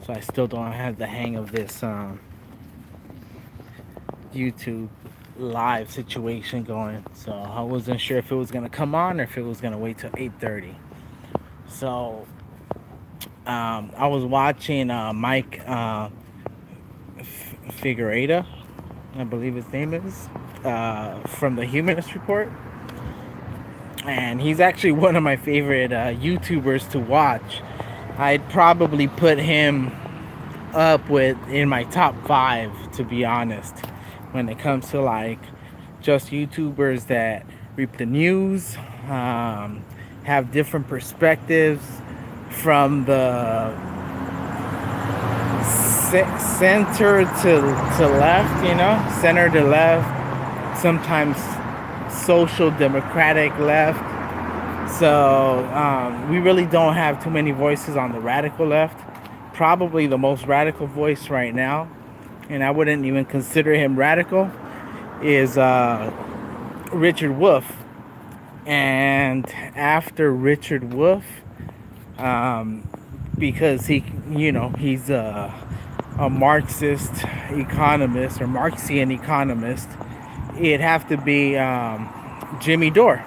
so I still don't have the hang of this YouTube live situation going. So I wasn't sure if it was gonna come on or if it was gonna wait till 8:30. So I was watching Mike Figueroa, I believe his name is, from the Humanist Report, and he's actually one of my favorite YouTubers to watch. I'd probably put him up with in my top 5, to be honest, when it comes to like just YouTubers that reap the news, have different perspectives from the center to left, center to left, sometimes social democratic left. So we really don't have too many voices on the radical left. Probably the most radical voice right now, and I wouldn't even consider him radical, is Richard Wolff. And after Richard Wolff, because he's a Marxist economist or Marxian economist, it'd have to be Jimmy Dore,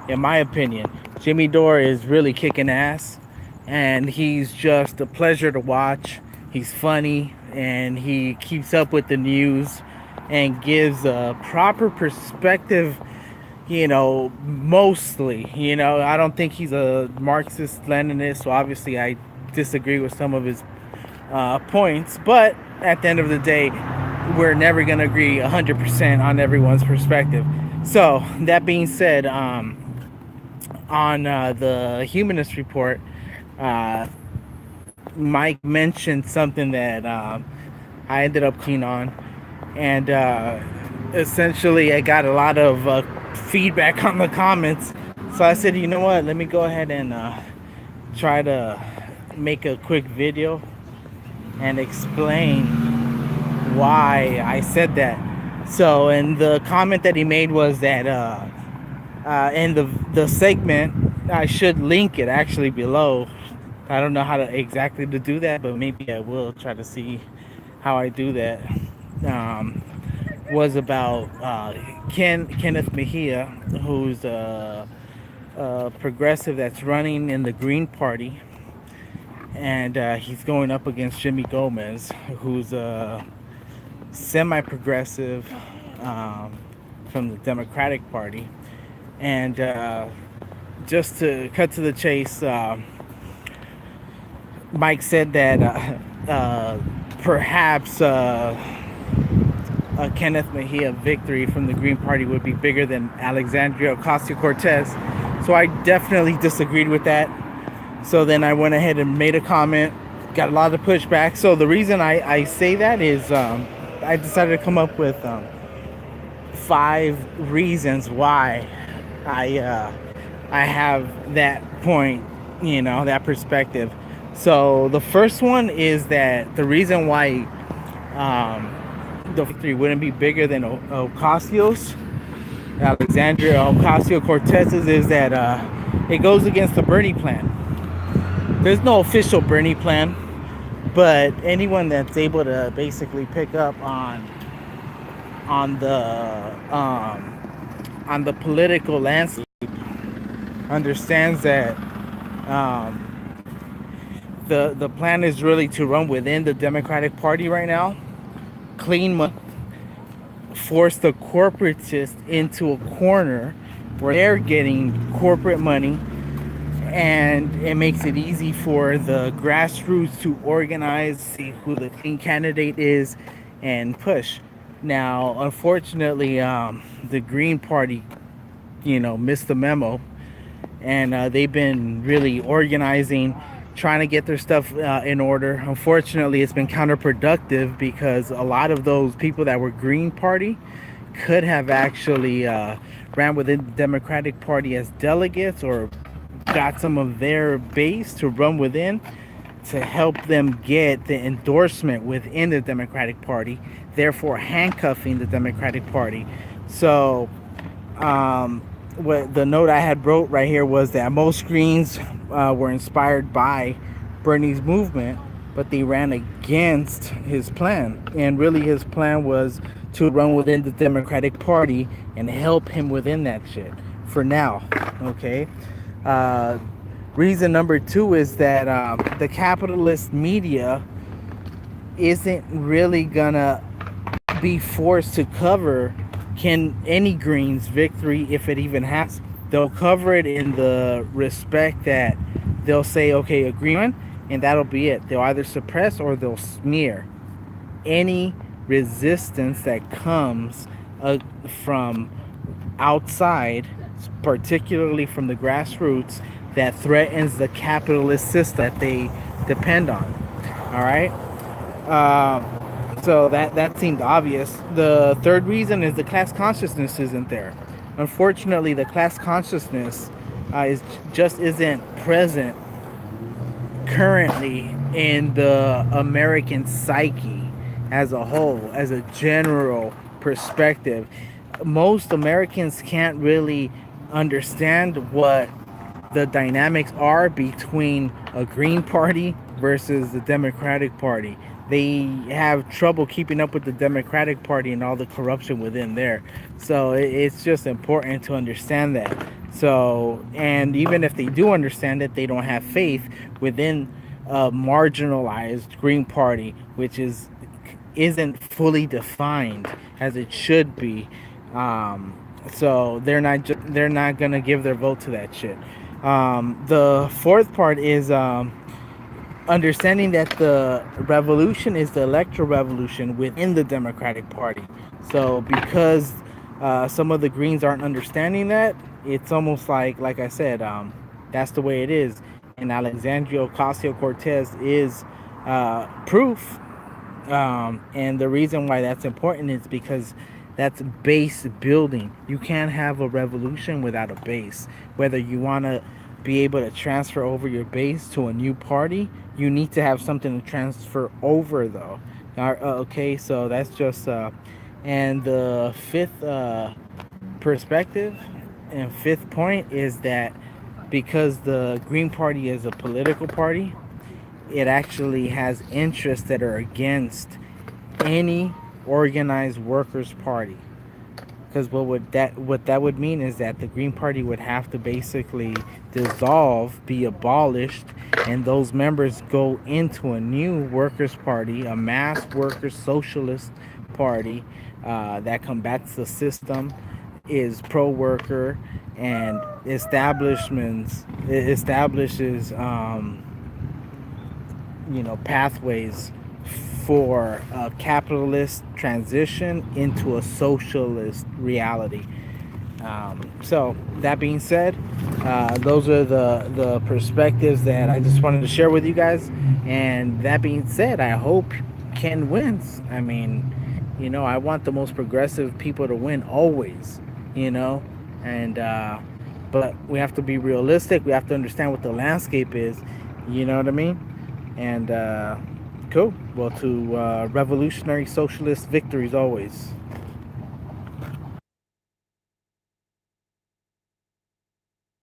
in my opinion. Jimmy Dore is really kicking ass, and he's just a pleasure to watch. He's funny, and he keeps up with the news and gives a proper perspective, mostly. I don't think he's a Marxist Leninist, so obviously I disagree with some of his points, but at the end of the day, we're never going to agree 100% on everyone's perspective. So that being said, on the Humanist Report, Mike mentioned something that I ended up clicking on, and essentially I got a lot of feedback on the comments. So I said, you know what, let me go ahead and try to make a quick video and explain why I said that. So, and the comment that he made was that in the segment, I should link it actually below. I don't know how to exactly to do that, but maybe I will try to see how I do that. Was about Kenneth Mejia, who's a progressive that's running in the Green Party, and he's going up against Jimmy Gomez, who's a semi-progressive from the Democratic Party. And just to cut to the chase, Mike said that perhaps Kenneth Mejia victory from the Green Party would be bigger than Alexandria Ocasio-Cortez. So I definitely disagreed with that. So then I went ahead and made a comment, got a lot of pushback. So the reason I say that is I decided to come up with 5 reasons why I have that point, that perspective. So the first one is that the reason why the victory wouldn't be bigger than Alexandria Ocasio-Cortez's, is that it goes against the Bernie plan. There's no official Bernie plan, but anyone that's able to basically pick up on the political landscape understands that the plan is really to run within the Democratic Party right now, clean money, force the corporatists into a corner where they're getting corporate money, and it makes it easy for the grassroots to organize, see who the clean candidate is, and push. Now, unfortunately, the Green Party, missed the memo, and they've been really organizing, trying to get their stuff in order. Unfortunately, it's been counterproductive because a lot of those people that were Green Party could have actually ran within the Democratic Party as delegates, or got some of their base to run within to help them get the endorsement within the Democratic Party, therefore handcuffing the Democratic Party. So what the note I had wrote right here was that most Greens were inspired by Bernie's movement, but they ran against his plan. And really, his plan was to run within the Democratic Party and help him within that shit for now. Okay. Uh, Reason number two is that the capitalist media isn't really gonna be forced to cover any Green's victory if it even has. They'll cover it in the respect that they'll say, okay, agreement, and that'll be it. They'll either suppress or they'll smear any resistance that comes from outside, particularly from the grassroots, that threatens the capitalist system that they depend on. All right. So that seemed obvious. The third reason is the class consciousness isn't there. Unfortunately, the class consciousness isn't present currently in the American psyche as a whole, as a general perspective. Most Americans can't really understand what the dynamics are between a Green Party versus the Democratic Party. They have trouble keeping up with the Democratic Party and all the corruption within there. So it's just important to understand that. So, and even if they do understand it, they don't have faith within a marginalized Green Party, which isn't fully defined as it should be. So they're not gonna give their vote to that shit. The fourth part is understanding that the revolution is the electoral revolution within the Democratic Party. So because some of the Greens aren't understanding that, it's almost like I said, that's the way it is. And Alexandria Ocasio-Cortez is proof. And the reason why that's important is because that's base building. You can't have a revolution without a base. Whether you want to be able to transfer over your base to a new party, you need to have something to transfer over, though. Okay, so that's just and the fifth perspective and fifth point is that because the Green Party is a political party, it actually has interests that are against any organized workers' party. Because what that would mean is that the Green Party would have to basically dissolve, be abolished, and those members go into a new workers' party, a mass workers' socialist party that combats the system, is pro-worker, and establishes pathways for a capitalist transition into a socialist reality. So that being said, those are the perspectives that I just wanted to share with you guys. And that being said, I hope Ken wins. I mean, I want the most progressive people to win always, and but we have to be realistic. We have to understand what the landscape is. You know what I mean? And cool. Well, to revolutionary socialist victories always.